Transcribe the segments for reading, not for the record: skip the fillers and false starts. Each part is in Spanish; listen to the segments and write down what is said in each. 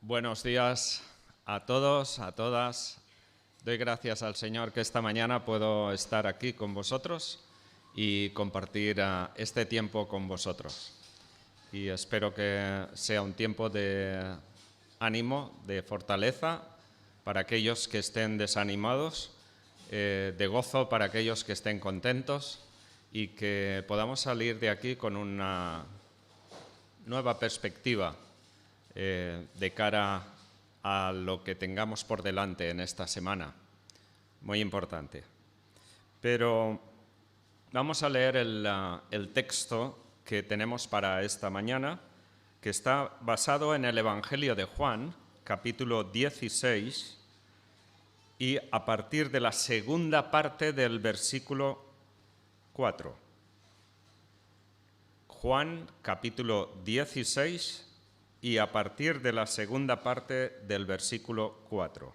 Buenos días a todos, a todas. Doy gracias al Señor que esta mañana puedo estar aquí con vosotros y compartir este tiempo con vosotros. Y espero que sea un tiempo de ánimo, de fortaleza para aquellos que estén desanimados, de gozo para aquellos que estén contentos y que podamos salir de aquí con una nueva perspectiva de cara a lo que tengamos por delante en esta semana. Muy importante. Pero vamos a leer el texto que tenemos para esta mañana, que está basado en el Evangelio de Juan, capítulo 16, y a partir de la segunda parte del versículo 4. Juan, capítulo 16, y a partir de la segunda parte del versículo 4.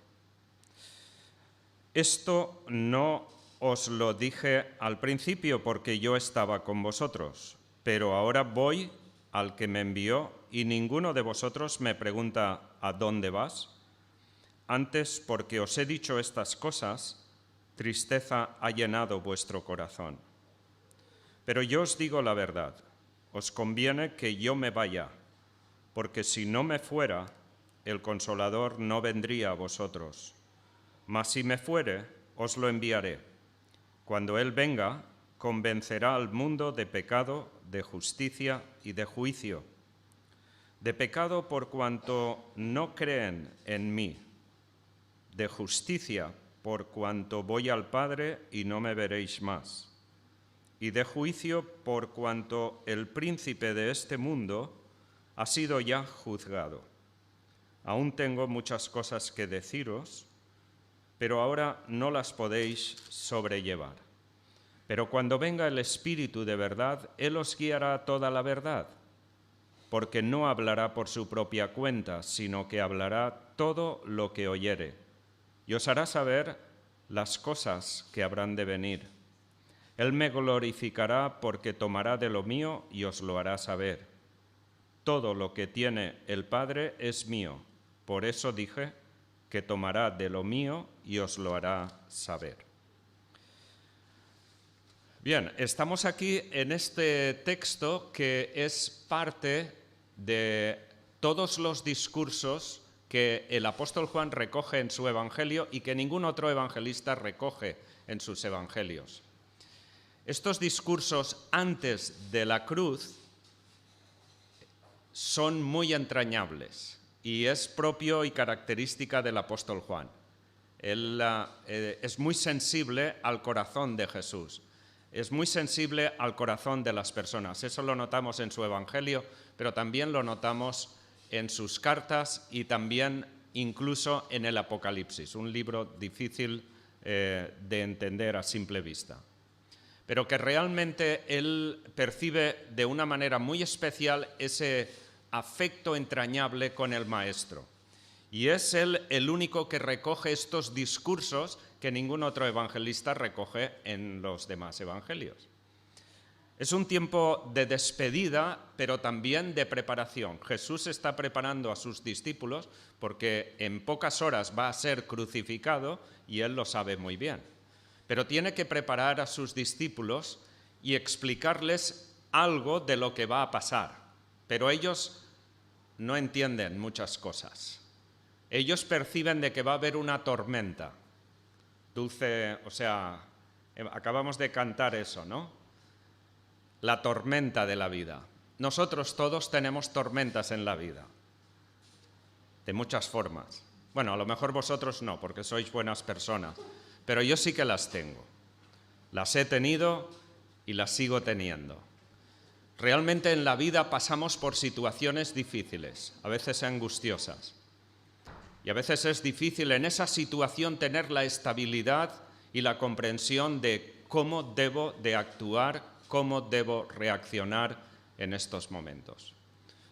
Esto no os lo dije al principio porque yo estaba con vosotros, pero ahora voy al que me envió y ninguno de vosotros me pregunta ¿a dónde vas? Antes, porque os he dicho estas cosas, tristeza ha llenado vuestro corazón. Pero yo os digo la verdad, os conviene que yo me vaya, porque si no me fuera, el Consolador no vendría a vosotros. Mas si me fuere, os lo enviaré. Cuando Él venga, convencerá al mundo de pecado, de justicia y de juicio. De pecado por cuanto no creen en mí. De justicia por cuanto voy al Padre y no me veréis más. Y de juicio por cuanto el príncipe de este mundo ha sido ya juzgado. Aún tengo muchas cosas que deciros, pero ahora no las podéis sobrellevar. Pero cuando venga el Espíritu de verdad, Él os guiará a toda la verdad, porque no hablará por su propia cuenta, sino que hablará todo lo que oyere, y os hará saber las cosas que habrán de venir. Él me glorificará porque tomará de lo mío y os lo hará saber. Todo lo que tiene el Padre es mío, por eso dije que tomará de lo mío y os lo hará saber. Bien, estamos aquí en este texto que es parte de todos los discursos que el apóstol Juan recoge en su evangelio y que ningún otro evangelista recoge en sus evangelios. Estos discursos antes de la cruz son muy entrañables y es propio y característica del apóstol Juan. Él es muy sensible al corazón de Jesús, es muy sensible al corazón de las personas. Eso lo notamos en su evangelio, pero también lo notamos en sus cartas y también incluso en el Apocalipsis, un libro difícil de entender a simple vista, pero que realmente él percibe de una manera muy especial ese afecto entrañable con el Maestro. Y es él el único que recoge estos discursos que ningún otro evangelista recoge en los demás evangelios. Es un tiempo de despedida, pero también de preparación. Jesús está preparando a sus discípulos porque en pocas horas va a ser crucificado y él lo sabe muy bien. Pero tiene que preparar a sus discípulos y explicarles algo de lo que va a pasar. Pero ellos no entienden muchas cosas. Ellos perciben de que va a haber una tormenta. Dulce, acabamos de cantar eso, ¿no? La tormenta de la vida. Nosotros todos tenemos tormentas en la vida, de muchas formas. Bueno, a lo mejor vosotros no, porque sois buenas personas, pero yo sí que las tengo. Las he tenido y las sigo teniendo. Realmente en la vida pasamos por situaciones difíciles, a veces angustiosas. Y a veces es difícil en esa situación tener la estabilidad y la comprensión de cómo debo de actuar, cómo debo reaccionar en estos momentos.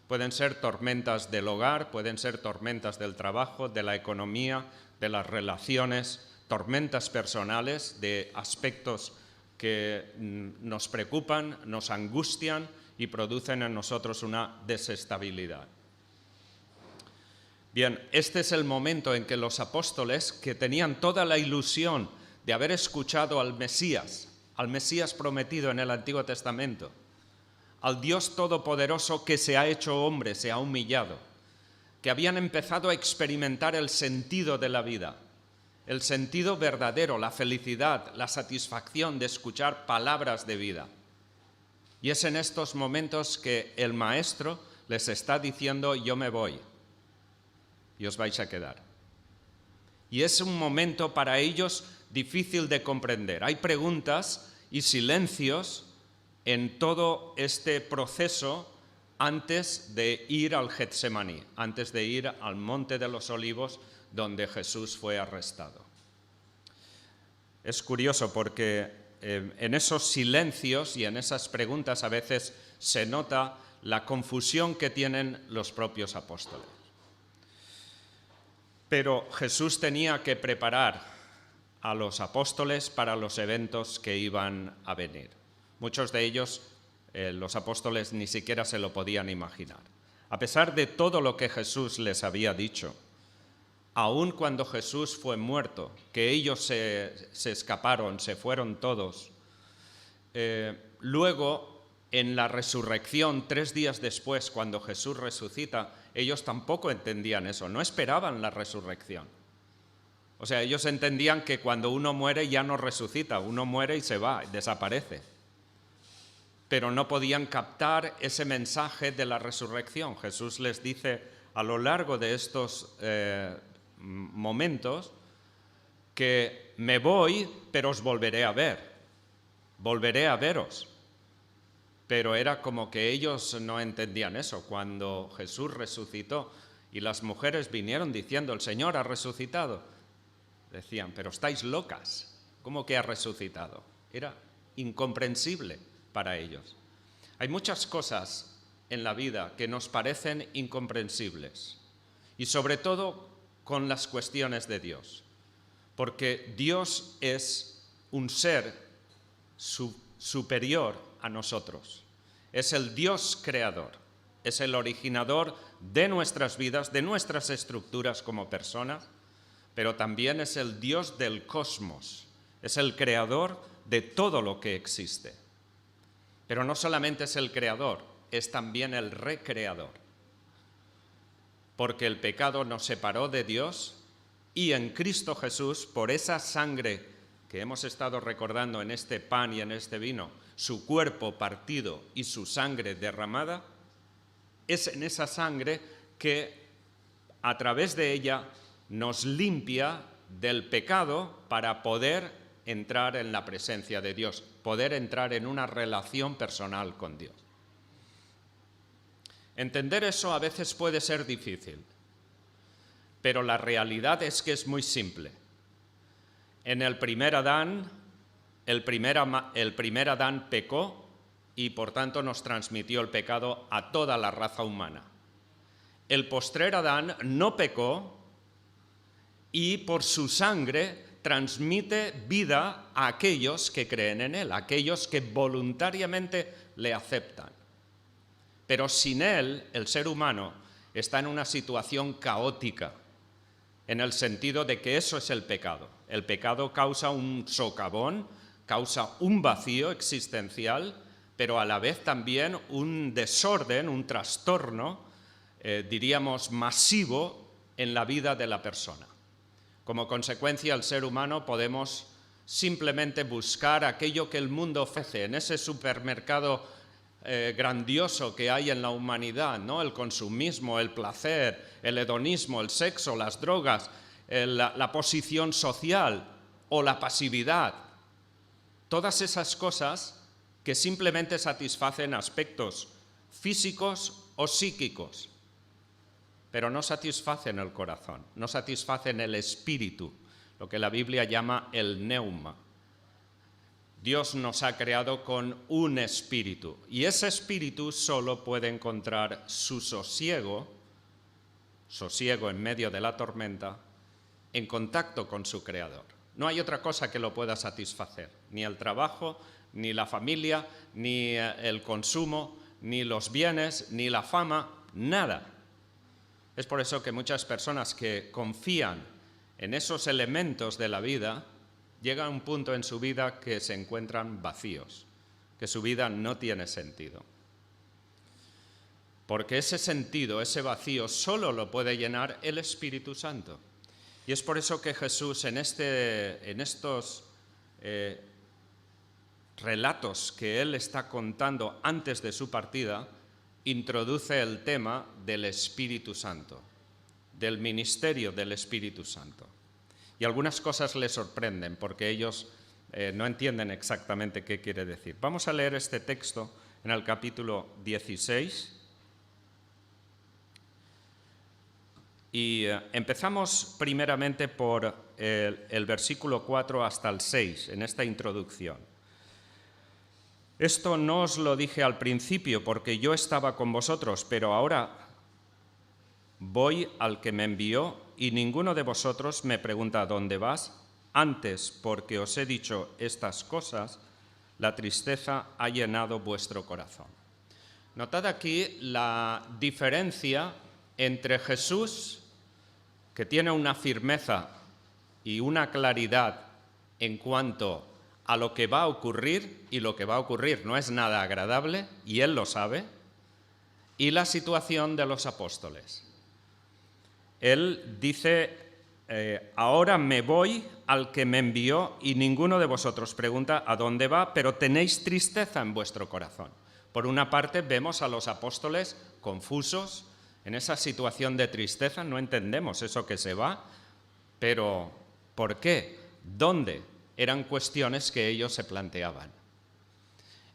Pueden ser tormentas del hogar, pueden ser tormentas del trabajo, de la economía, de las relaciones, tormentas personales, de aspectos que nos preocupan, nos angustian y producen en nosotros una desestabilidad. Bien, este es el momento en que los apóstoles, que tenían toda la ilusión de haber escuchado al Mesías prometido en el Antiguo Testamento, al Dios Todopoderoso que se ha hecho hombre, se ha humillado, que habían empezado a experimentar el sentido de la vida, el sentido verdadero, la felicidad, la satisfacción de escuchar palabras de vida. Y es en estos momentos que el Maestro les está diciendo: yo me voy y os vais a quedar. Y es un momento para ellos difícil de comprender. Hay preguntas y silencios en todo este proceso antes de ir al Getsemaní, antes de ir al Monte de los Olivos, donde Jesús fue arrestado. Es curioso porque en esos silencios y en esas preguntas a veces se nota la confusión que tienen los propios apóstoles. Pero Jesús tenía que preparar a los apóstoles para los eventos que iban a venir. Muchos de ellos, los apóstoles, ni siquiera se lo podían imaginar. A pesar de todo lo que Jesús les había dicho, aun cuando Jesús fue muerto, que ellos se escaparon, se fueron todos, luego en la resurrección, 3 días después, cuando Jesús resucita, ellos tampoco entendían eso, no esperaban la resurrección. O sea, ellos entendían que cuando uno muere ya no resucita, uno muere y se va, desaparece. Pero no podían captar ese mensaje de la resurrección. Jesús les dice a lo largo de estos momentos que me voy, pero os volveré a ver, volveré a veros. Pero era como que ellos no entendían eso. Cuando Jesús resucitó y las mujeres vinieron diciendo: el Señor ha resucitado, decían: pero estáis locas, ¿cómo que ha resucitado? Era incomprensible para ellos. Hay muchas cosas en la vida que nos parecen incomprensibles, y sobre todo con las cuestiones de Dios, porque Dios es un ser superior a nosotros. Es el Dios creador, es el originador de nuestras vidas, de nuestras estructuras como personas, pero también es el Dios del cosmos, es el creador de todo lo que existe. Pero no solamente es el creador, es también el recreador, porque el pecado nos separó de Dios y en Cristo Jesús, por esa sangre que hemos estado recordando en este pan y en este vino, su cuerpo partido y su sangre derramada, es en esa sangre que a través de ella nos limpia del pecado para poder entrar en la presencia de Dios, poder entrar en una relación personal con Dios. Entender eso a veces puede ser difícil, pero la realidad es que es muy simple. En el primer Adán, el primer Adán pecó y por tanto nos transmitió el pecado a toda la raza humana. El postrer Adán no pecó y por su sangre transmite vida a aquellos que creen en él, a aquellos que voluntariamente le aceptan. Pero sin él, el ser humano está en una situación caótica, en el sentido de que eso es el pecado. El pecado causa un socavón, causa un vacío existencial, pero a la vez también un desorden, un trastorno, diríamos masivo, en la vida de la persona. Como consecuencia, el ser humano podemos simplemente buscar aquello que el mundo ofrece, en ese supermercado grandioso que hay en la humanidad, ¿no? El consumismo, el placer, el hedonismo, el sexo, las drogas, la posición social o la pasividad. Todas esas cosas que simplemente satisfacen aspectos físicos o psíquicos, pero no satisfacen el corazón, no satisfacen el espíritu, lo que la Biblia llama el neuma. Dios nos ha creado con un espíritu y ese espíritu solo puede encontrar su sosiego en medio de la tormenta, en contacto con su creador. No hay otra cosa que lo pueda satisfacer, ni el trabajo, ni la familia, ni el consumo, ni los bienes, ni la fama, nada. Es por eso que muchas personas que confían en esos elementos de la vida llegan a un punto en su vida que se encuentran vacíos, que su vida no tiene sentido. Porque ese sentido, ese vacío, solo lo puede llenar el Espíritu Santo. Y es por eso que Jesús en estos relatos que Él está contando antes de su partida, introduce el tema del Espíritu Santo, del ministerio del Espíritu Santo. Y algunas cosas les sorprenden porque ellos no entienden exactamente qué quiere decir. Vamos a leer este texto en el capítulo 16. Y empezamos primeramente por el versículo 4 hasta el 6, en esta introducción. Esto no os lo dije al principio porque yo estaba con vosotros, pero ahora voy al que me envió y ninguno de vosotros me pregunta ¿dónde vas? Antes, porque os he dicho estas cosas, la tristeza ha llenado vuestro corazón. Notad aquí la diferencia entre Jesús, que tiene una firmeza y una claridad en cuanto a lo que va a ocurrir, y lo que va a ocurrir no es nada agradable, y Él lo sabe, y la situación de los apóstoles. Él dice, ahora me voy al que me envió y ninguno de vosotros pregunta a dónde va, pero tenéis tristeza en vuestro corazón. Por una parte vemos a los apóstoles confusos, en esa situación de tristeza, no entendemos eso que se va, pero ¿por qué? ¿Dónde? Eran cuestiones que ellos se planteaban.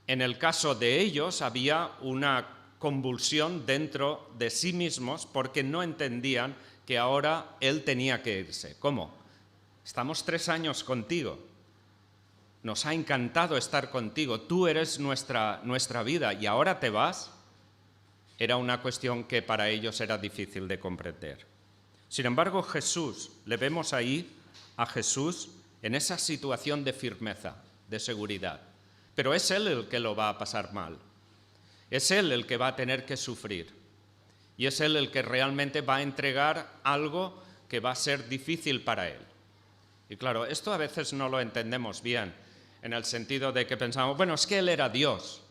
En el caso de ellos había una convulsión dentro de sí mismos porque no entendían que ahora Él tenía que irse. ¿Cómo? Estamos 3 años contigo. Nos ha encantado estar contigo. Tú eres nuestra vida y ahora te vas. Era una cuestión que para ellos era difícil de comprender. Sin embargo, Jesús, le vemos ahí a Jesús en esa situación de firmeza, de seguridad. Pero es Él el que lo va a pasar mal. Es Él el que va a tener que sufrir. Y es Él el que realmente va a entregar algo que va a ser difícil para Él. Y claro, esto a veces no lo entendemos bien, en el sentido de que pensamos, bueno, es que Él era Dios.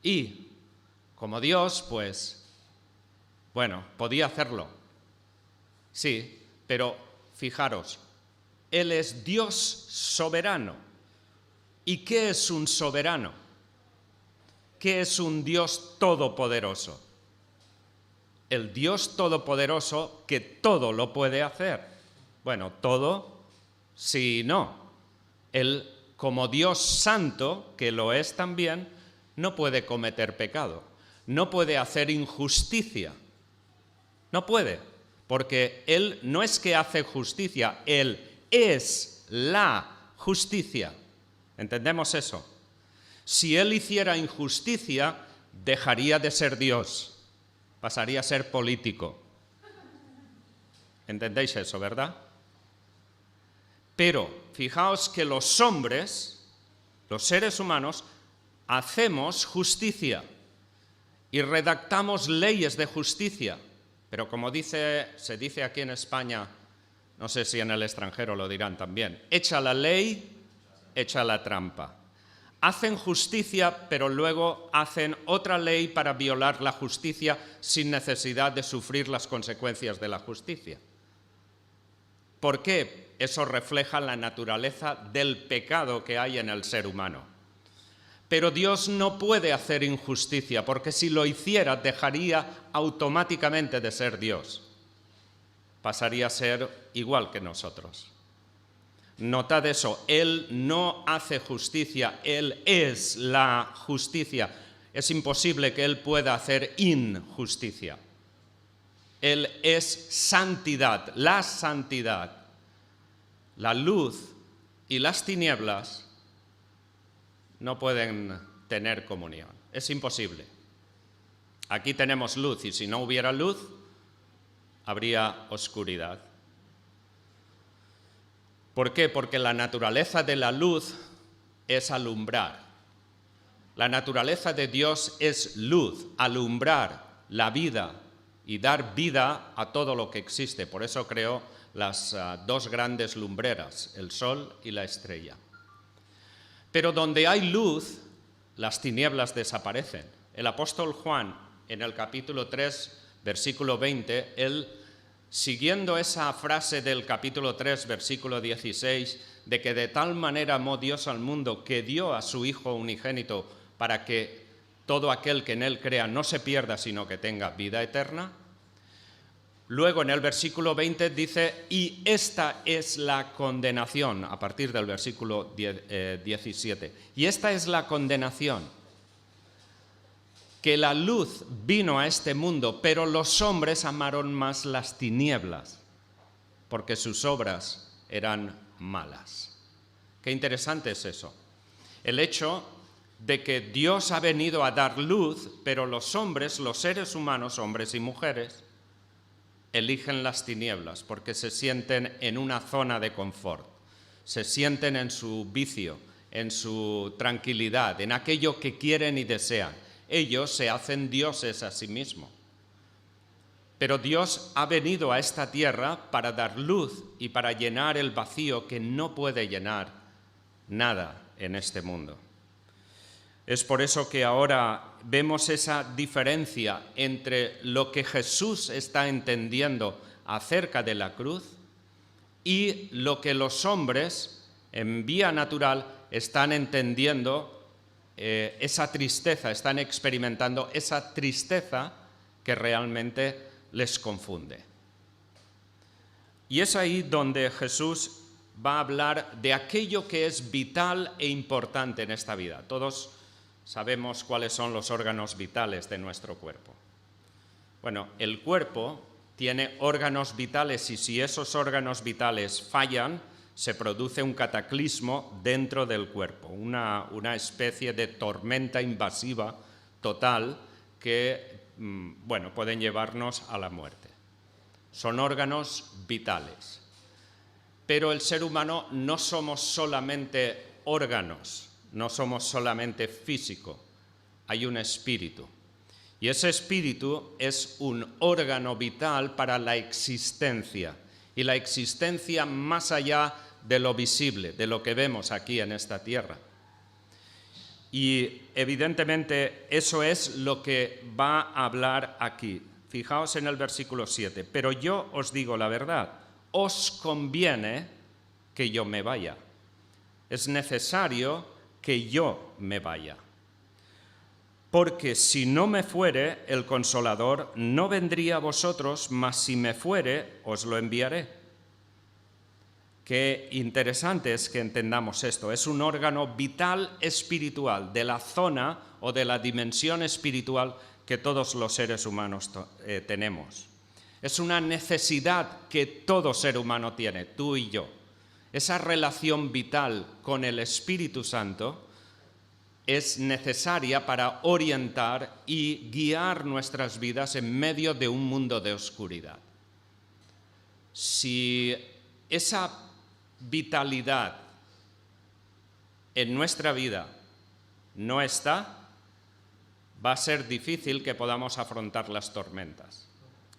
Y como Dios, pues, bueno, podía hacerlo. Sí, pero fijaros, Él es Dios soberano. ¿Y qué es un soberano? ¿Qué es un Dios todopoderoso? El Dios todopoderoso que todo lo puede hacer. Bueno, todo, sí y no. Él, como Dios santo, que lo es también, no puede cometer pecado. No puede hacer injusticia. No puede, porque Él no es que hace justicia, Él es la justicia. ¿Entendemos eso? Si Él hiciera injusticia, dejaría de ser Dios, pasaría a ser político. ¿Entendéis eso, verdad? Pero fijaos que los hombres, los seres humanos, hacemos justicia y redactamos leyes de justicia. Pero como se dice aquí en España, no sé si en el extranjero lo dirán también, echa la ley, echa la trampa. Hacen justicia, pero luego hacen otra ley para violar la justicia sin necesidad de sufrir las consecuencias de la justicia. ¿Por qué? Eso refleja la naturaleza del pecado que hay en el ser humano. Pero Dios no puede hacer injusticia, porque si lo hiciera dejaría automáticamente de ser Dios. Pasaría a ser igual que nosotros. Notad eso, Él no hace justicia, Él es la justicia. Es imposible que Él pueda hacer injusticia. Él es santidad, la santidad. La luz y las tinieblas no pueden tener comunión. Es imposible. Aquí tenemos luz y si no hubiera luz, habría oscuridad. ¿Por qué? Porque la naturaleza de la luz es alumbrar. La naturaleza de Dios es luz, alumbrar la vida, y dar vida a todo lo que existe. Por eso creó las dos grandes lumbreras, el sol y la estrella. Pero donde hay luz, las tinieblas desaparecen. El apóstol Juan, en el capítulo 3, versículo 20, él, siguiendo esa frase del capítulo 3, versículo 16, de que de tal manera amó Dios al mundo que dio a su Hijo unigénito para que todo aquel que en él crea no se pierda, sino que tenga vida eterna. Luego en el versículo 20 dice, y esta es la condenación, a partir del versículo 17. Y esta es la condenación, que la luz vino a este mundo, pero los hombres amaron más las tinieblas, porque sus obras eran malas. Qué interesante es eso. El hecho de que Dios ha venido a dar luz, pero los hombres, los seres humanos, hombres y mujeres, eligen las tinieblas porque se sienten en una zona de confort, se sienten en su vicio, en su tranquilidad, en aquello que quieren y desean. Ellos se hacen dioses a sí mismos. Pero Dios ha venido a esta tierra para dar luz y para llenar el vacío que no puede llenar nada en este mundo. Es por eso que ahora vemos esa diferencia entre lo que Jesús está entendiendo acerca de la cruz y lo que los hombres en vía natural están entendiendo, esa tristeza, están experimentando esa tristeza que realmente les confunde. Y es ahí donde Jesús va a hablar de aquello que es vital e importante en esta vida. Todos sabemos cuáles son los órganos vitales de nuestro cuerpo. Bueno, el cuerpo tiene órganos vitales y si esos órganos vitales fallan, se produce un cataclismo dentro del cuerpo, una especie de tormenta invasiva total que, pueden llevarnos a la muerte. Son órganos vitales. Pero el ser humano no somos solamente órganos, no somos solamente físico, hay un espíritu. Y ese espíritu es un órgano vital para la existencia. Y la existencia más allá de lo visible, de lo que vemos aquí en esta tierra. Y evidentemente eso es lo que va a hablar aquí. Fijaos en el versículo 7. Pero yo os digo la verdad, os conviene que yo me vaya. Es necesario que yo me vaya. Porque si no me fuere, el Consolador no vendría a vosotros, mas si me fuere, os lo enviaré. Qué interesante es que entendamos esto. Es un órgano vital espiritual de la zona o de la dimensión espiritual que todos los seres humanos tenemos. Es una necesidad que todo ser humano tiene, tú y yo. Esa relación vital con el Espíritu Santo es necesaria para orientar y guiar nuestras vidas en medio de un mundo de oscuridad. Si esa vitalidad en nuestra vida no está, va a ser difícil que podamos afrontar las tormentas,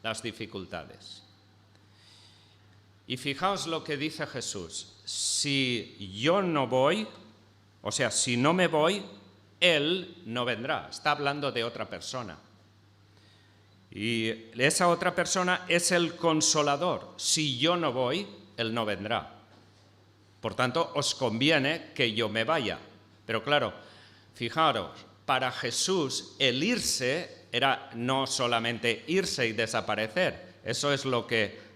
las dificultades. Y fijaos lo que dice Jesús, si yo no voy, o sea, si no me voy, Él no vendrá. Está hablando de otra persona. Y esa otra persona es el Consolador. Si yo no voy, Él no vendrá. Por tanto, os conviene que yo me vaya. Pero claro, fijaros, para Jesús el irse era no solamente irse y desaparecer. Eso es lo que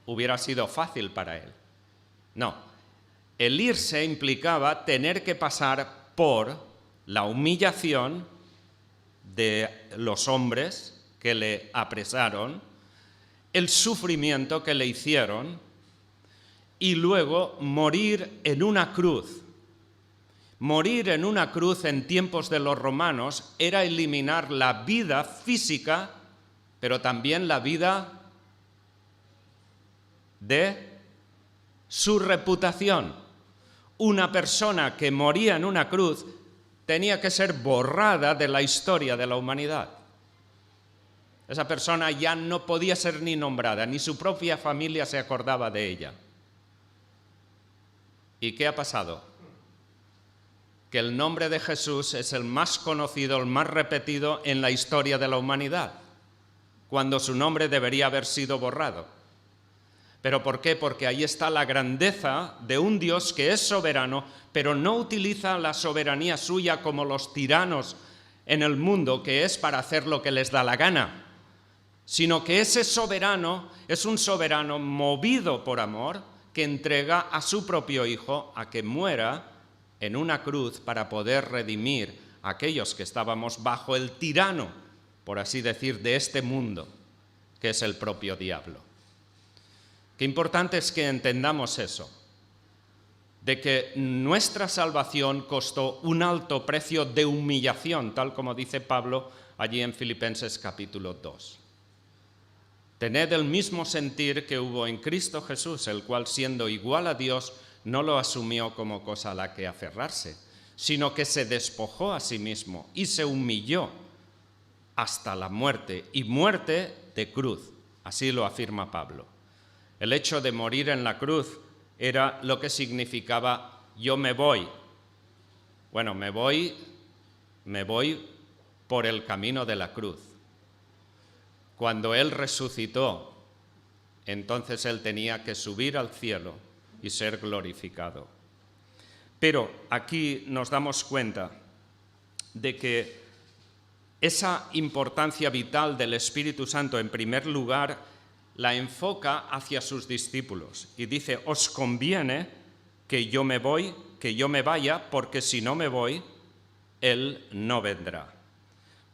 hubiera sido fácil para él. No, el irse implicaba tener que pasar por la humillación de los hombres que le apresaron, el sufrimiento que le hicieron y luego morir en una cruz. Morir en una cruz en tiempos de los romanos era eliminar la vida física, pero también la vida de su reputación. Una persona que moría en una cruz tenía que ser borrada de la historia de la humanidad. Esa persona ya no podía ser ni nombrada, ni su propia familia se acordaba de ella. ¿Y qué ha pasado? Que el nombre de Jesús es el más conocido, el más repetido en la historia de la humanidad, cuando su nombre debería haber sido borrado. ¿Pero por qué? Porque ahí está la grandeza de un Dios que es soberano, pero no utiliza la soberanía suya como los tiranos en el mundo, que es para hacer lo que les da la gana, sino que ese soberano es un soberano movido por amor que entrega a su propio Hijo a que muera en una cruz para poder redimir a aquellos que estábamos bajo el tirano, por así decir, de este mundo, que es el propio diablo. Qué importante es que entendamos eso, de que nuestra salvación costó un alto precio de humillación, tal como dice Pablo allí en Filipenses capítulo 2. Tened el mismo sentir que hubo en Cristo Jesús, el cual siendo igual a Dios no lo asumió como cosa a la que aferrarse, sino que se despojó a sí mismo y se humilló hasta la muerte, y muerte de cruz, así lo afirma Pablo. El hecho de morir en la cruz era lo que significaba yo me voy. Bueno, me voy por el camino de la cruz. Cuando Él resucitó, entonces Él tenía que subir al cielo y ser glorificado. Pero aquí nos damos cuenta de que esa importancia vital del Espíritu Santo, en primer lugar, la enfoca hacia sus discípulos y dice, os conviene que yo me vaya, porque si no me voy, Él no vendrá.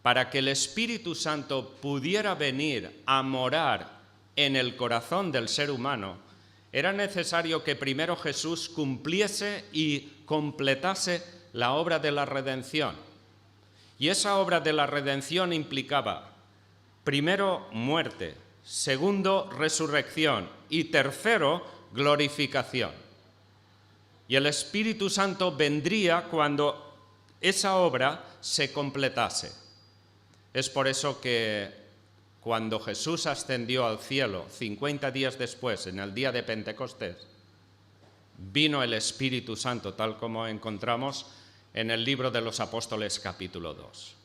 Para que el Espíritu Santo pudiera venir a morar en el corazón del ser humano, era necesario que primero Jesús cumpliese y completase la obra de la redención. Y esa obra de la redención implicaba, primero, muerte, segundo, resurrección y tercero, glorificación. Y el Espíritu Santo vendría cuando esa obra se completase. Es por eso que cuando Jesús ascendió al cielo 50 días después, en el día de Pentecostés, vino el Espíritu Santo, tal como encontramos en el libro de los Apóstoles capítulo 2.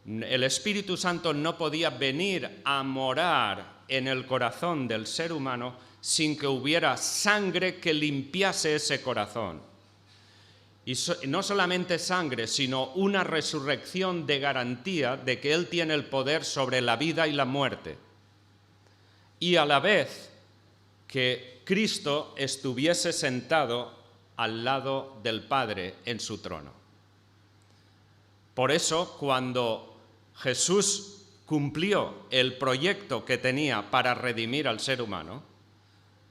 El Espíritu Santo no podía venir a morar en el corazón del ser humano sin que hubiera sangre que limpiase ese corazón. Y no solamente sangre, sino una resurrección de garantía de que Él tiene el poder sobre la vida y la muerte. Y a la vez que Cristo estuviese sentado al lado del Padre en su trono. Por eso, cuando Jesús cumplió el proyecto que tenía para redimir al ser humano,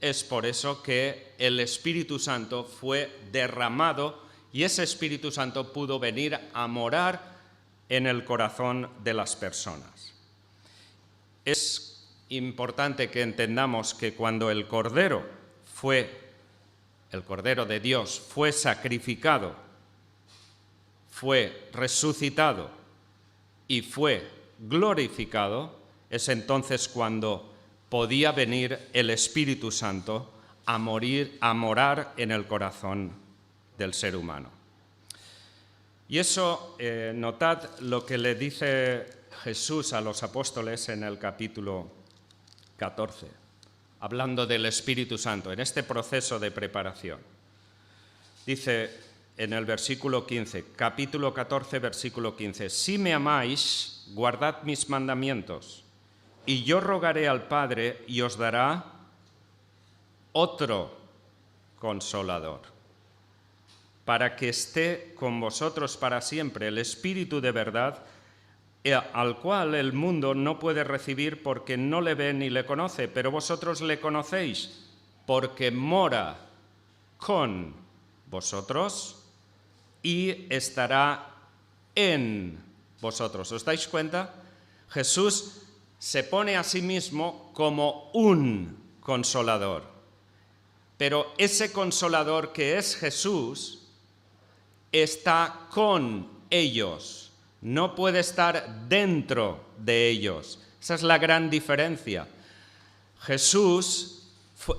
es por eso que el Espíritu Santo fue derramado y ese Espíritu Santo pudo venir a morar en el corazón de las personas. Es importante que entendamos que cuando el Cordero de Dios fue sacrificado, fue resucitado y fue glorificado, es entonces cuando podía venir el Espíritu Santo a morar en el corazón del ser humano. Y eso, notad lo que le dice Jesús a los apóstoles en el capítulo 14, hablando del Espíritu Santo, en este proceso de preparación. Dice en el versículo 15, capítulo 14, versículo 15, si me amáis, guardad mis mandamientos, y yo rogaré al Padre y os dará otro Consolador, para que esté con vosotros para siempre, el Espíritu de verdad, al cual el mundo no puede recibir porque no le ve ni le conoce, pero vosotros le conocéis, porque mora con vosotros y estará en vosotros. ¿Os dais cuenta? Jesús se pone a sí mismo como un consolador. Pero ese consolador que es Jesús está con ellos, no puede estar dentro de ellos. Esa es la gran diferencia. Jesús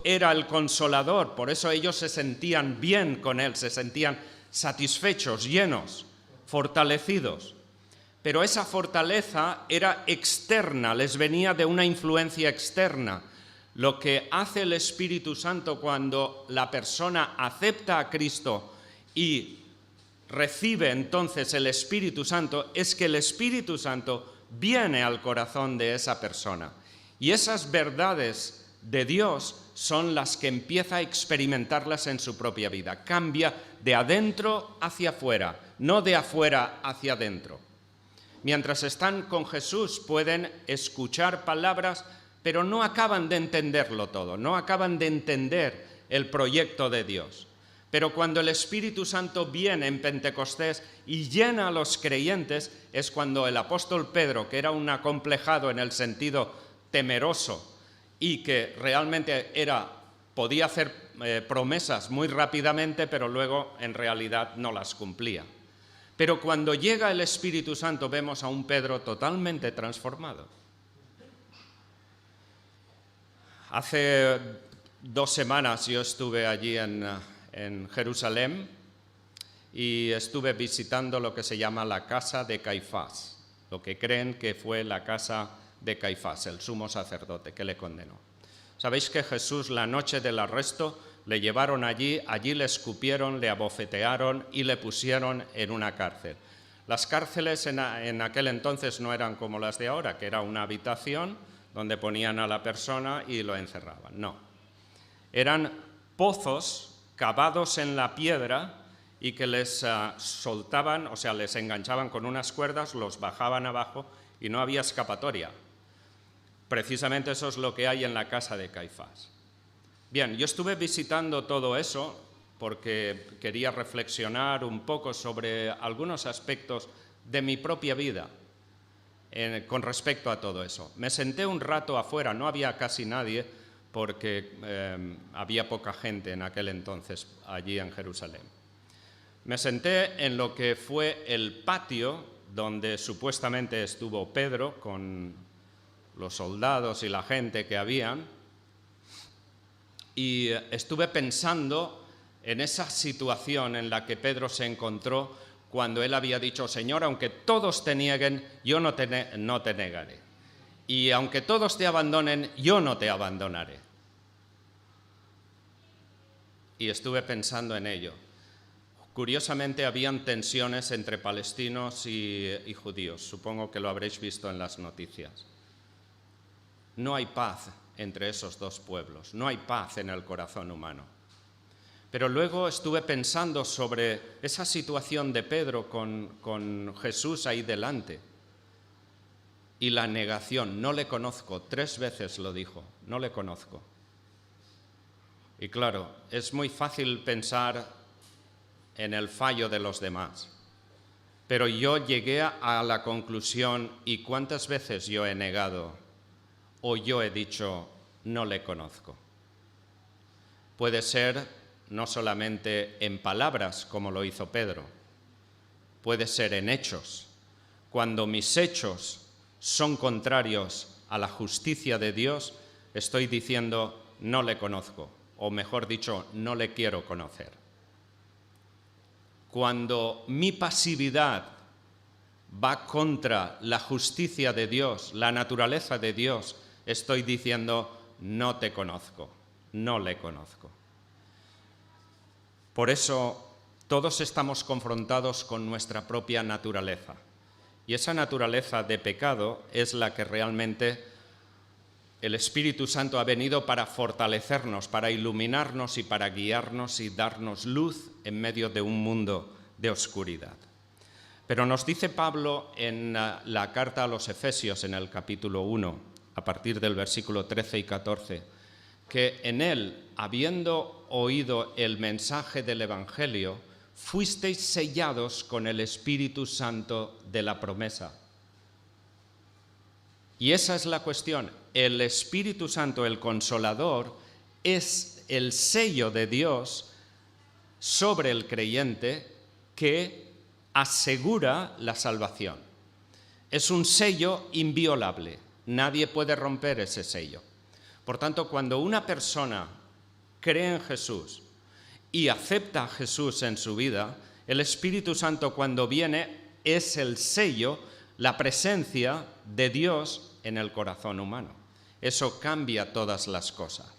era el consolador, por eso ellos se sentían bien con él, se sentían satisfechos, llenos, fortalecidos. Pero esa fortaleza era externa, les venía de una influencia externa. Lo que hace el Espíritu Santo cuando la persona acepta a Cristo y recibe entonces el Espíritu Santo es que el Espíritu Santo viene al corazón de esa persona. Y esas verdades de Dios son las que empieza a experimentarlas en su propia vida. Cambia de adentro hacia afuera, no de afuera hacia adentro. Mientras están con Jesús pueden escuchar palabras, pero no acaban de entenderlo todo, no acaban de entender el proyecto de Dios. Pero cuando el Espíritu Santo viene en Pentecostés y llena a los creyentes, es cuando el apóstol Pedro, que era un acomplejado en el sentido temeroso y que realmente podía hacer promesas muy rápidamente, pero luego en realidad no las cumplía. Pero cuando llega el Espíritu Santo vemos a un Pedro totalmente transformado. Hace 2 semanas yo estuve allí en Jerusalén y estuve visitando lo que se llama la casa de Caifás, lo que creen que fue la casa de Caifás, el sumo sacerdote que le condenó. Sabéis que Jesús la noche del arresto le llevaron allí le escupieron, le abofetearon y le pusieron en una cárcel. Las cárceles en aquel entonces no eran como las de ahora, que era una habitación donde ponían a la persona y lo encerraban. No, eran pozos cavados en la piedra y que les soltaban, o sea, les enganchaban con unas cuerdas, los bajaban abajo y no había escapatoria. Precisamente eso es lo que hay en la casa de Caifás. Bien, yo estuve visitando todo eso porque quería reflexionar un poco sobre algunos aspectos de mi propia vida con respecto a todo eso. Me senté un rato afuera, no había casi nadie porque había poca gente en aquel entonces allí en Jerusalén. Me senté en lo que fue el patio donde supuestamente estuvo Pedro con los soldados y la gente que habían, y estuve pensando en esa situación en la que Pedro se encontró cuando él había dicho: Señor, aunque todos te nieguen, yo no te negaré. Y aunque todos te abandonen, yo no te abandonaré. Y estuve pensando en ello. Curiosamente, habían tensiones entre palestinos y judíos. Supongo que lo habréis visto en las noticias. No hay paz entre esos dos pueblos, no hay paz en el corazón humano. Pero luego estuve pensando sobre esa situación de Pedro con Jesús ahí delante y la negación. No le conozco, 3 veces lo dijo, no le conozco. Y claro, es muy fácil pensar en el fallo de los demás, pero yo llegué a la conclusión: ¿y cuántas veces yo he negado o yo he dicho no le conozco? Puede ser no solamente en palabras, como lo hizo Pedro, puede ser en hechos. Cuando mis hechos son contrarios a la justicia de Dios, estoy diciendo no le conozco, o mejor dicho, no le quiero conocer. Cuando mi pasividad va contra la justicia de Dios, la naturaleza de Dios, estoy diciendo no te conozco, no le conozco. Por eso todos estamos confrontados con nuestra propia naturaleza. Y esa naturaleza de pecado es la que realmente el Espíritu Santo ha venido para fortalecernos, para iluminarnos y para guiarnos y darnos luz en medio de un mundo de oscuridad. Pero nos dice Pablo en la carta a los Efesios, en el capítulo 1, a partir del versículo 13 y 14, que en él, habiendo oído el mensaje del Evangelio, fuisteis sellados con el Espíritu Santo de la promesa. Y esa es la cuestión. El Espíritu Santo, el Consolador, es el sello de Dios sobre el creyente que asegura la salvación. Es un sello inviolable. Nadie puede romper ese sello. Por tanto, cuando una persona cree en Jesús y acepta a Jesús en su vida, el Espíritu Santo cuando viene es el sello, la presencia de Dios en el corazón humano. Eso cambia todas las cosas.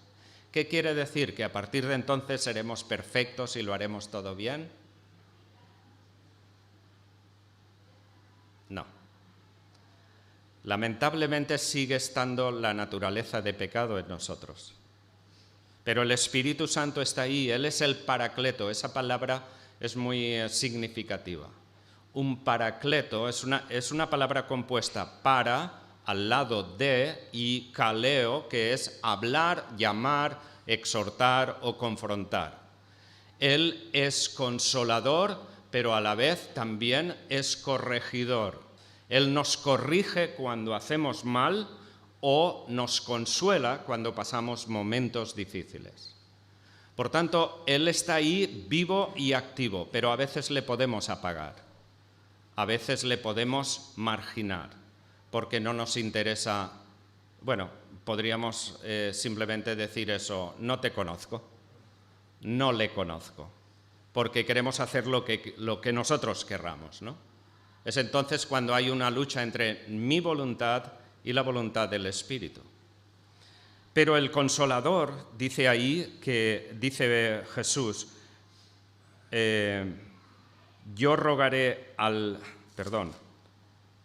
¿Qué quiere decir? ¿Que a partir de entonces seremos perfectos y lo haremos todo bien? No. Lamentablemente sigue estando la naturaleza de pecado en nosotros. Pero el Espíritu Santo está ahí, Él es el Paracleto. Esa palabra es muy significativa. Un paracleto es una palabra compuesta para, al lado de, y kaleo, que es hablar, llamar, exhortar o confrontar. Él es consolador, pero a la vez también es corregidor. Él nos corrige cuando hacemos mal o nos consuela cuando pasamos momentos difíciles. Por tanto, Él está ahí vivo y activo, pero a veces le podemos apagar. A veces le podemos marginar, porque no nos interesa. Bueno, podríamos simplemente decir eso: no te conozco, no le conozco, porque queremos hacer lo que nosotros querramos, ¿no? Es entonces cuando hay una lucha entre mi voluntad y la voluntad del Espíritu. Pero el Consolador, dice ahí, que dice Jesús,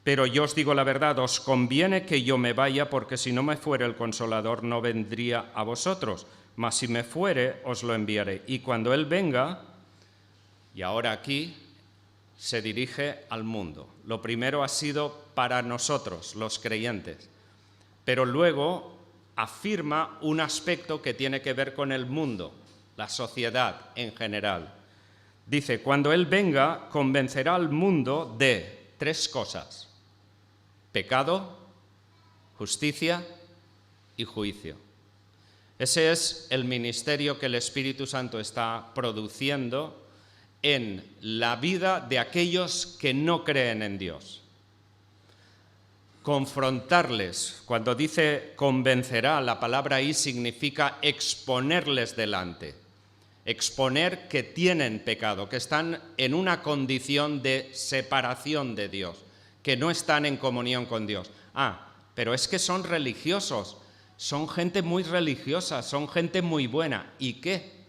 pero yo os digo la verdad, os conviene que yo me vaya, porque si no me fuere el Consolador no vendría a vosotros, mas si me fuere os lo enviaré. Y cuando Él venga, y ahora aquí se dirige al mundo. Lo primero ha sido para nosotros, los creyentes, pero luego afirma un aspecto que tiene que ver con el mundo, la sociedad en general. Dice, cuando Él venga, convencerá al mundo de 3 cosas: pecado, justicia y juicio. Ese es el ministerio que el Espíritu Santo está produciendo en la vida de aquellos que no creen en Dios. Confrontarles, cuando dice convencerá, la palabra ahí significa exponerles delante. Exponer que tienen pecado, que están en una condición de separación de Dios, que no están en comunión con Dios. Pero es que son religiosos, son gente muy religiosa, son gente muy buena. ¿Y qué?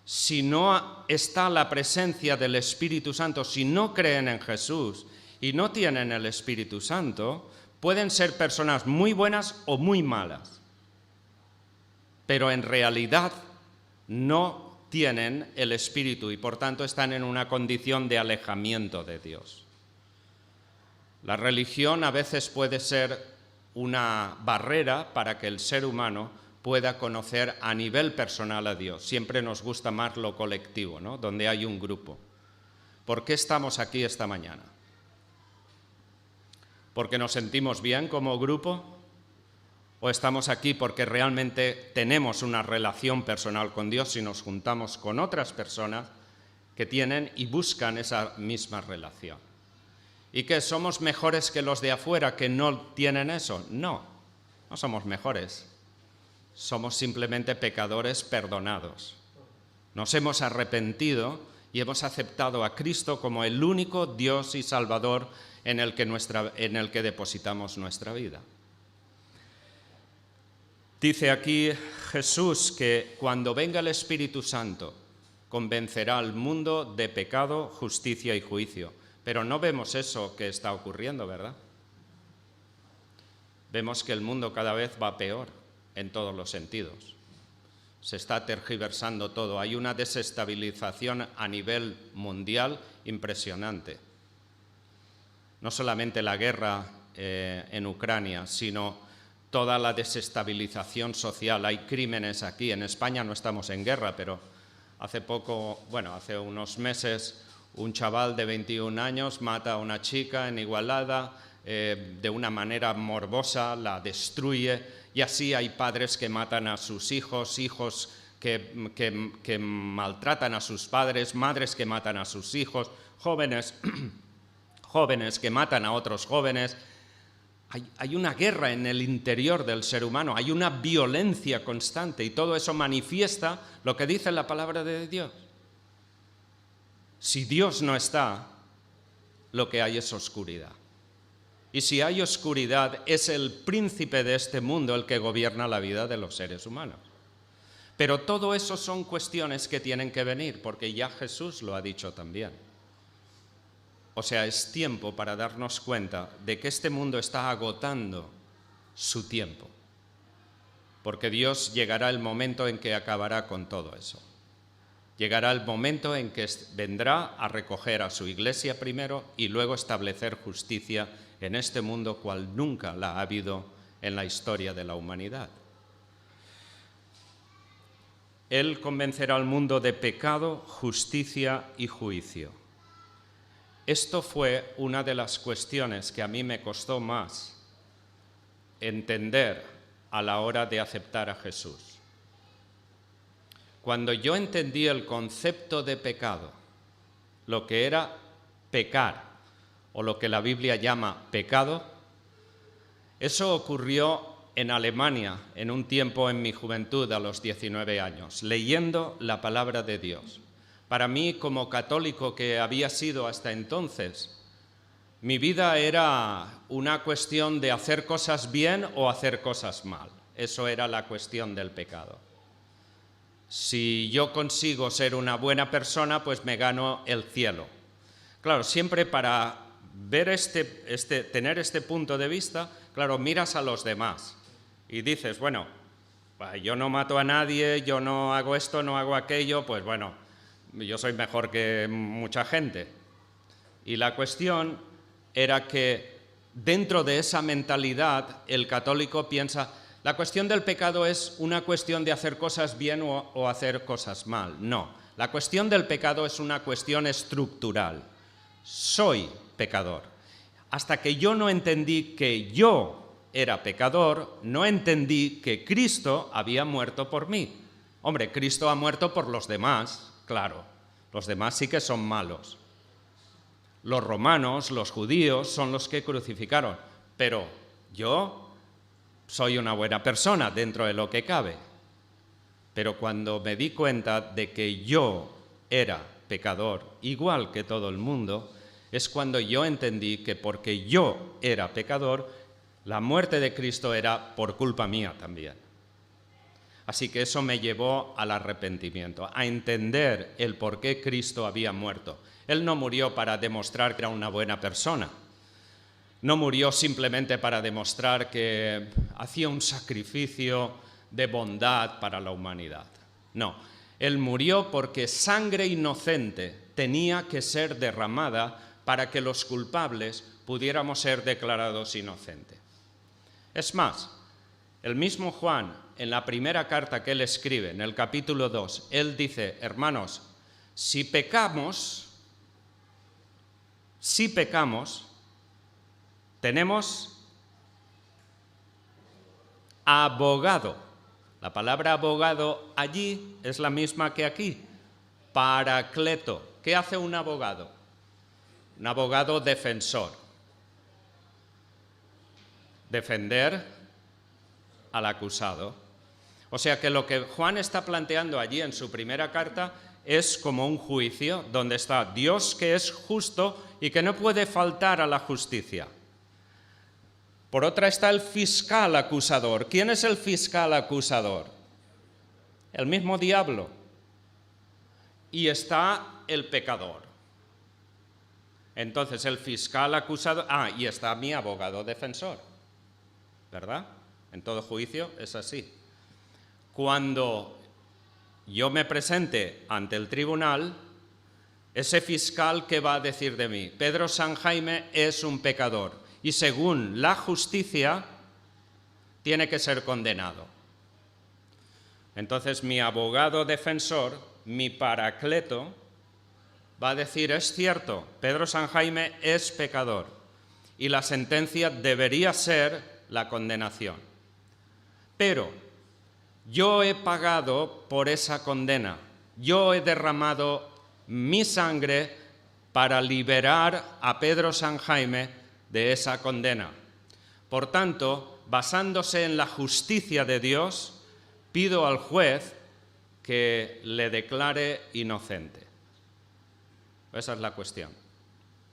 Si no está la presencia del Espíritu Santo, si no creen en Jesús y no tienen el Espíritu Santo, pueden ser personas muy buenas o muy malas, pero en realidad no tienen el Espíritu y por tanto están en una condición de alejamiento de Dios. La religión a veces puede ser una barrera para que el ser humano pueda conocer a nivel personal a Dios. Siempre nos gusta más lo colectivo, ¿no? Donde hay un grupo. ¿Por qué estamos aquí esta mañana? ¿Porque nos sentimos bien como grupo? ¿O estamos aquí porque realmente tenemos una relación personal con Dios y nos juntamos con otras personas que tienen y buscan esa misma relación? ¿Y que somos mejores que los de afuera que no tienen eso? No somos mejores. Somos simplemente pecadores perdonados. Nos hemos arrepentido y hemos aceptado a Cristo como el único Dios y Salvador en el que depositamos nuestra vida. Dice aquí Jesús que cuando venga el Espíritu Santo convencerá al mundo de pecado, justicia y juicio. Pero no vemos eso que está ocurriendo, ¿verdad? Vemos que el mundo cada vez va peor en todos los sentidos. Se está tergiversando todo. Hay una desestabilización a nivel mundial impresionante. No solamente la guerra en Ucrania, sino toda la desestabilización social. Hay crímenes aquí. En España no estamos en guerra, pero hace unos meses, un chaval de 21 años mata a una chica en Igualada de una manera morbosa, la destruye, y así hay padres que matan a sus hijos, hijos que maltratan a sus padres, madres que matan a sus hijos, jóvenes jóvenes que matan a otros jóvenes. Hay una guerra en el interior del ser humano, hay una violencia constante y todo eso manifiesta lo que dice la palabra de Dios. Si Dios no está, lo que hay es oscuridad. Y si hay oscuridad, es el príncipe de este mundo el que gobierna la vida de los seres humanos. Pero todo eso son cuestiones que tienen que venir, porque ya Jesús lo ha dicho también. O sea, es tiempo para darnos cuenta de que este mundo está agotando su tiempo, porque Dios llegará el momento en que acabará con todo eso. Llegará el momento en que vendrá a recoger a su iglesia primero y luego establecer justicia en este mundo cual nunca la ha habido en la historia de la humanidad. Él convencerá al mundo de pecado, justicia y juicio. Esto fue una de las cuestiones que a mí me costó más entender a la hora de aceptar a Jesús. Cuando yo entendí el concepto de pecado, lo que era pecar, o lo que la Biblia llama pecado, eso ocurrió en Alemania en un tiempo en mi juventud a los 19 años, leyendo la palabra de Dios. Para mí, como católico que había sido hasta entonces, mi vida era una cuestión de hacer cosas bien o hacer cosas mal. Eso era la cuestión del pecado. Si yo consigo ser una buena persona, pues me gano el cielo. Claro, siempre para ver tener este punto de vista, claro, miras a los demás y dices, bueno, yo no mato a nadie, yo no hago esto, no hago aquello, pues bueno, yo soy mejor que mucha gente. Y la cuestión era que dentro de esa mentalidad el católico piensa, la cuestión del pecado es una cuestión de hacer cosas bien o hacer cosas mal. No, la cuestión del pecado es una cuestión estructural. Soy pecador. Hasta que yo no entendí que yo era pecador, no entendí que Cristo había muerto por mí. Hombre, Cristo ha muerto por los demás, claro. Los demás sí que son malos. Los romanos, los judíos, son los que crucificaron. Pero yo soy una buena persona dentro de lo que cabe. Pero cuando me di cuenta de que yo era pecador, igual que todo el mundo, es cuando yo entendí que porque yo era pecador, la muerte de Cristo era por culpa mía también. Así que eso me llevó al arrepentimiento, a entender el por qué Cristo había muerto. Él no murió para demostrar que era una buena persona. No murió simplemente para demostrar que hacía un sacrificio de bondad para la humanidad. No, Él murió porque sangre inocente tenía que ser derramada para que los culpables pudiéramos ser declarados inocentes. Es más, el mismo Juan, en la primera carta que él escribe, en el capítulo 2, él dice, hermanos, si pecamos, tenemos abogado. La palabra abogado allí es la misma que aquí, paracleto. ¿Qué hace un abogado? Un abogado defensor. Defender al acusado. O sea que lo que Juan está planteando allí en su primera carta es como un juicio donde está Dios que es justo y que no puede faltar a la justicia. Por otra está el fiscal acusador. ¿Quién es el fiscal acusador? El mismo diablo. Y está el pecador. Entonces el fiscal acusador... y está mi abogado defensor. ¿Verdad? En todo juicio es así. Cuando yo me presente ante el tribunal, ese fiscal, ¿qué va a decir de mí? Pedro Sanjaime es un pecador y según la justicia tiene que ser condenado. Entonces mi abogado defensor, mi paracleto, va a decir, es cierto, Pedro Sanjaime es pecador y la sentencia debería ser la condenación. Pero yo he pagado por esa condena, yo he derramado mi sangre para liberar a Pedro San Jaime de esa condena. Por tanto, basándose en la justicia de Dios, pido al juez que le declare inocente. Esa es la cuestión.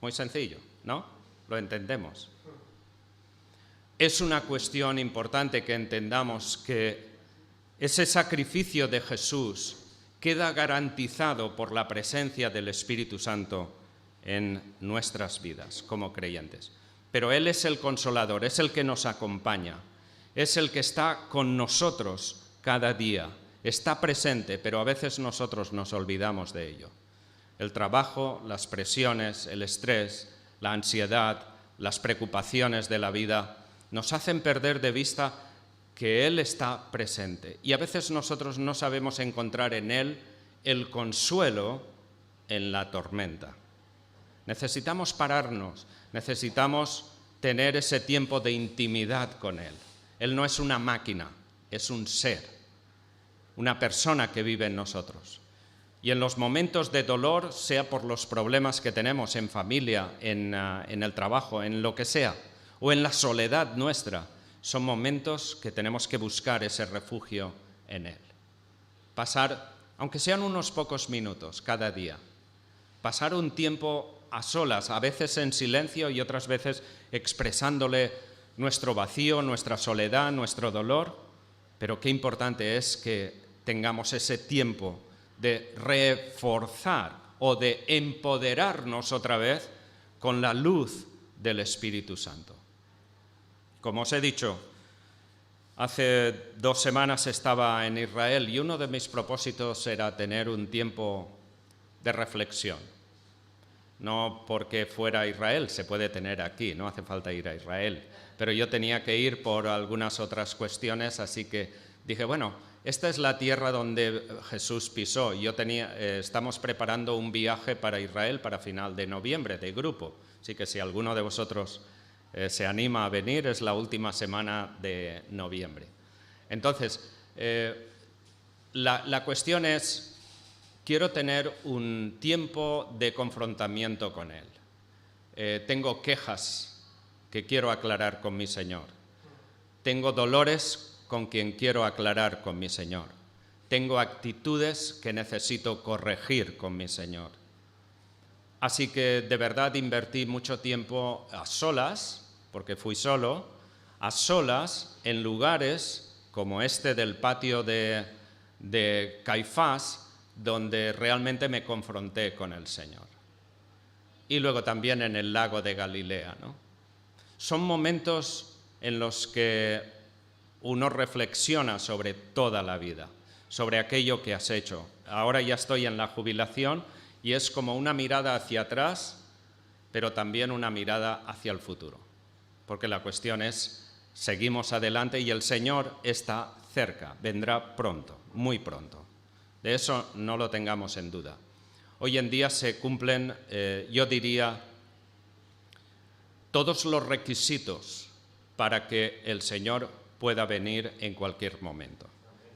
Muy sencillo, ¿no? Lo entendemos. Es una cuestión importante que entendamos que ese sacrificio de Jesús queda garantizado por la presencia del Espíritu Santo en nuestras vidas como creyentes. Pero Él es el consolador, es el que nos acompaña, es el que está con nosotros cada día, está presente, pero a veces nosotros nos olvidamos de ello. El trabajo, las presiones, el estrés, la ansiedad, las preocupaciones de la vida nos hacen perder de vista que Él está presente. Y a veces nosotros no sabemos encontrar en Él el consuelo en la tormenta. Necesitamos pararnos, necesitamos tener ese tiempo de intimidad con Él. Él no es una máquina, es un ser, una persona que vive en nosotros. Y en los momentos de dolor, sea por los problemas que tenemos en familia, en el trabajo, en lo que sea, o en la soledad nuestra, son momentos que tenemos que buscar ese refugio en Él. Pasar, aunque sean unos pocos minutos cada día, pasar un tiempo a solas, a veces en silencio y otras veces expresándole nuestro vacío, nuestra soledad, nuestro dolor, pero qué importante es que tengamos ese tiempo de reforzar o de empoderarnos otra vez con la luz del Espíritu Santo. Como os he dicho, hace 2 semanas estaba en Israel y uno de mis propósitos era tener un tiempo de reflexión. No porque fuera a Israel, se puede tener aquí, no hace falta ir a Israel. Pero yo tenía que ir por algunas otras cuestiones, así que dije, bueno, esta es la tierra donde Jesús pisó. Estamos preparando un viaje para Israel para final de noviembre, de grupo. Así que si alguno de vosotros se anima a venir, es la última semana de noviembre. Entonces, la cuestión es, quiero tener un tiempo de confrontamiento con Él. Tengo quejas que quiero aclarar con mi Señor. Tengo dolores con quien quiero aclarar con mi Señor. Tengo actitudes que necesito corregir con mi Señor. Así que de verdad invertí mucho tiempo a solas, porque fui solo, a solas en lugares como este del patio de Caifás, donde realmente me confronté con el Señor. Y luego también en el lago de Galilea, ¿no? Son momentos en los que uno reflexiona sobre toda la vida, sobre aquello que has hecho. Ahora ya estoy en la jubilación y es como una mirada hacia atrás, pero también una mirada hacia el futuro. Porque la cuestión es, seguimos adelante y el Señor está cerca, vendrá pronto, muy pronto. De eso no lo tengamos en duda. Hoy en día se cumplen, yo diría, todos los requisitos para que el Señor pueda venir en cualquier momento.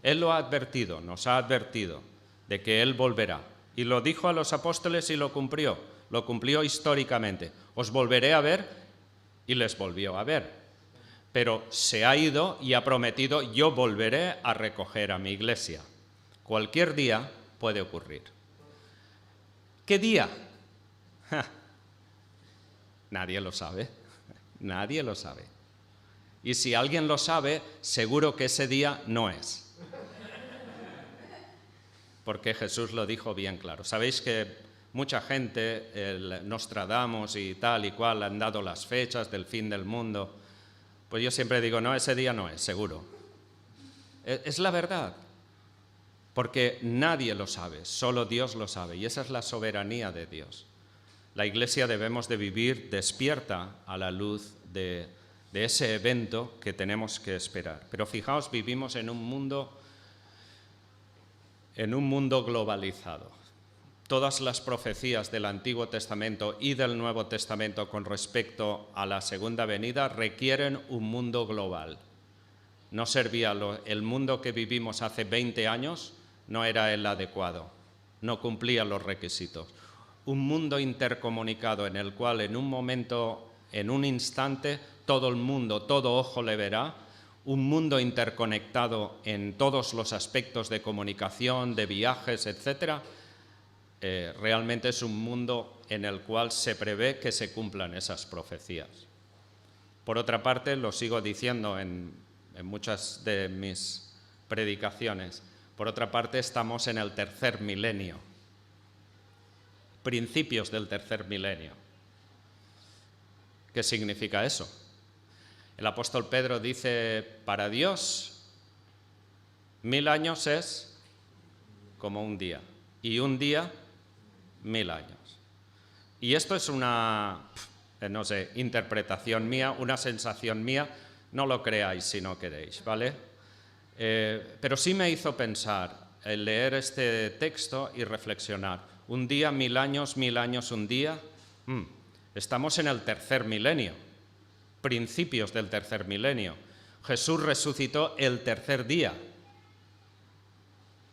Él lo ha advertido, nos ha advertido de que Él volverá. Y lo dijo a los apóstoles y lo cumplió históricamente. Os volveré a ver y les volvió a ver. Pero se ha ido y ha prometido, yo volveré a recoger a mi iglesia. Cualquier día puede ocurrir. ¿Qué día? Nadie lo sabe, nadie lo sabe. Y si alguien lo sabe, seguro que ese día no es. Porque Jesús lo dijo bien claro. Sabéis que mucha gente, el Nostradamus y tal y cual, han dado las fechas del fin del mundo. Pues yo siempre digo, no, ese día no es, seguro. Es la verdad. Porque nadie lo sabe, solo Dios lo sabe. Y esa es la soberanía de Dios. La Iglesia debemos de vivir despierta a la luz de ese evento que tenemos que esperar. Pero fijaos, vivimos en un mundo globalizado. Todas las profecías del Antiguo Testamento y del Nuevo Testamento con respecto a la segunda venida requieren un mundo global. No servía el mundo que vivimos hace 20 años, no era el adecuado, no cumplía los requisitos. un mundo intercomunicado en el cual en un momento, en un instante, todo el mundo, todo ojo le verá, un mundo interconectado en todos los aspectos de comunicación, de viajes, etc., realmente es un mundo en el cual se prevé que se cumplan esas profecías. Por otra parte, lo sigo diciendo en muchas de mis predicaciones, por otra parte estamos en el tercer milenio, principios del tercer milenio. ¿Qué significa eso? El apóstol Pedro dice, para Dios 1000 años es como un día, y un día 1000 años. Y esto es una, no sé, interpretación mía, una sensación mía, no lo creáis si no queréis, ¿vale? Pero sí me hizo pensar el leer este texto y reflexionar. Un día, 1000 años, un día. Estamos en el tercer milenio, principios del tercer milenio. Jesús resucitó el tercer día.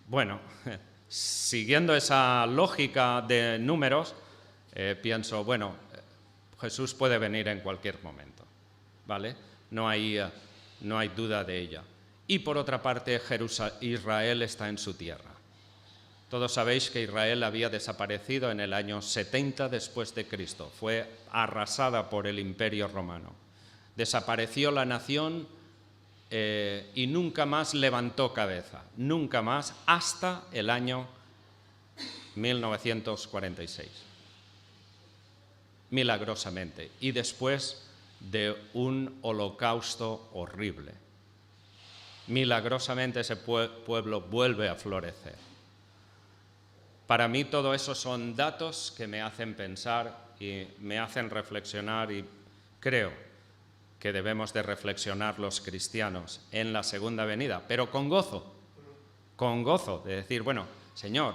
Bueno, siguiendo esa lógica de números, pienso, bueno, Jesús puede venir en cualquier momento, ¿vale? No hay duda de ella. Y por otra parte, Israel está en su tierra. Todos sabéis que Israel había desaparecido en el año 70 después de Cristo. Fue arrasada por el Imperio Romano. Desapareció la nación y nunca más levantó cabeza. Nunca más hasta el año 1946. Milagrosamente. Y después de un holocausto horrible. Milagrosamente ese pueblo vuelve a florecer. Para mí todo eso son datos que me hacen pensar y me hacen reflexionar, y creo que debemos de reflexionar los cristianos en la segunda venida, pero con gozo, de decir, bueno, Señor,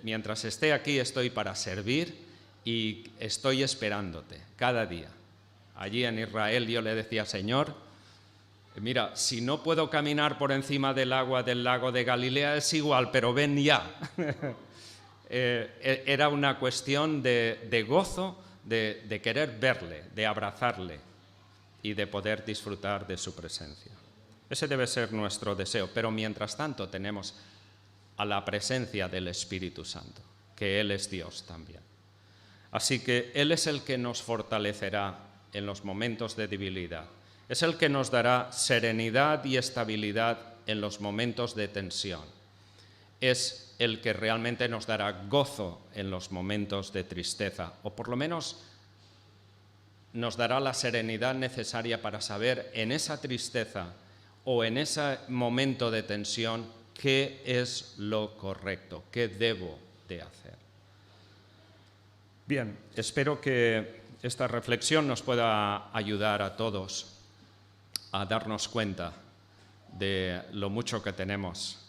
mientras esté aquí estoy para servir y estoy esperándote cada día. Allí en Israel yo le decía, Señor, mira, si no puedo caminar por encima del agua del lago de Galilea es igual, pero ven ya. Era una cuestión de gozo, de querer verle, de abrazarle y de poder disfrutar de su presencia. Ese debe ser nuestro deseo, pero mientras tanto tenemos a la presencia del Espíritu Santo, que Él es Dios también. Así que Él es el que nos fortalecerá en los momentos de debilidad. Es el que nos dará serenidad y estabilidad en los momentos de tensión. Es el que realmente nos dará gozo en los momentos de tristeza, o por lo menos nos dará la serenidad necesaria para saber en esa tristeza o en ese momento de tensión qué es lo correcto, qué debo de hacer. Bien, espero que esta reflexión nos pueda ayudar a todos a darnos cuenta de lo mucho que tenemos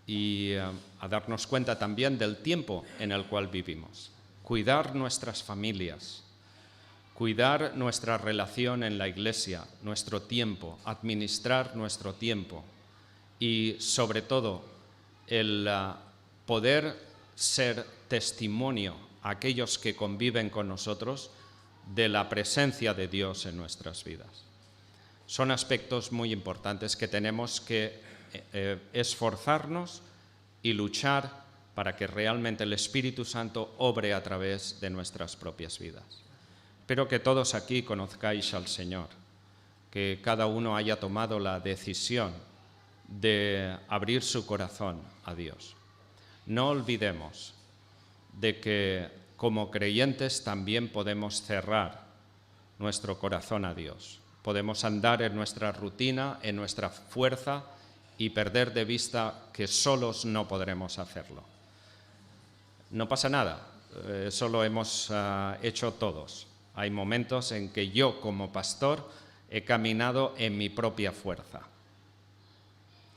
y a darnos cuenta también del tiempo en el cual vivimos. Cuidar nuestras familias, cuidar nuestra relación en la Iglesia, nuestro tiempo, administrar nuestro tiempo y, sobre todo, el poder ser testimonio a aquellos que conviven con nosotros de la presencia de Dios en nuestras vidas. Son aspectos muy importantes que tenemos que esforzarnos y luchar para que realmente el Espíritu Santo obre a través de nuestras propias vidas. Espero que todos aquí conozcáis al Señor, que cada uno haya tomado la decisión de abrir su corazón a Dios. No olvidemos de que como creyentes también podemos cerrar nuestro corazón a Dios. Podemos andar en nuestra rutina, en nuestra fuerza y perder de vista que solos no podremos hacerlo. No pasa nada, eso lo hemos hecho todos. Hay momentos en que yo como pastor he caminado en mi propia fuerza.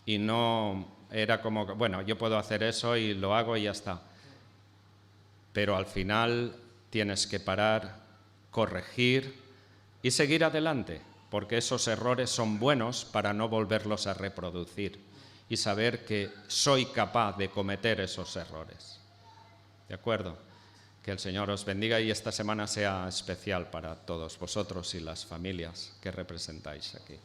Y no era como, bueno, yo puedo hacer eso y lo hago y ya está. Pero al final tienes que parar, corregir y seguir adelante, porque esos errores son buenos para no volverlos a reproducir y saber que soy capaz de cometer esos errores. ¿De acuerdo? Que el Señor os bendiga y esta semana sea especial para todos vosotros y las familias que representáis aquí.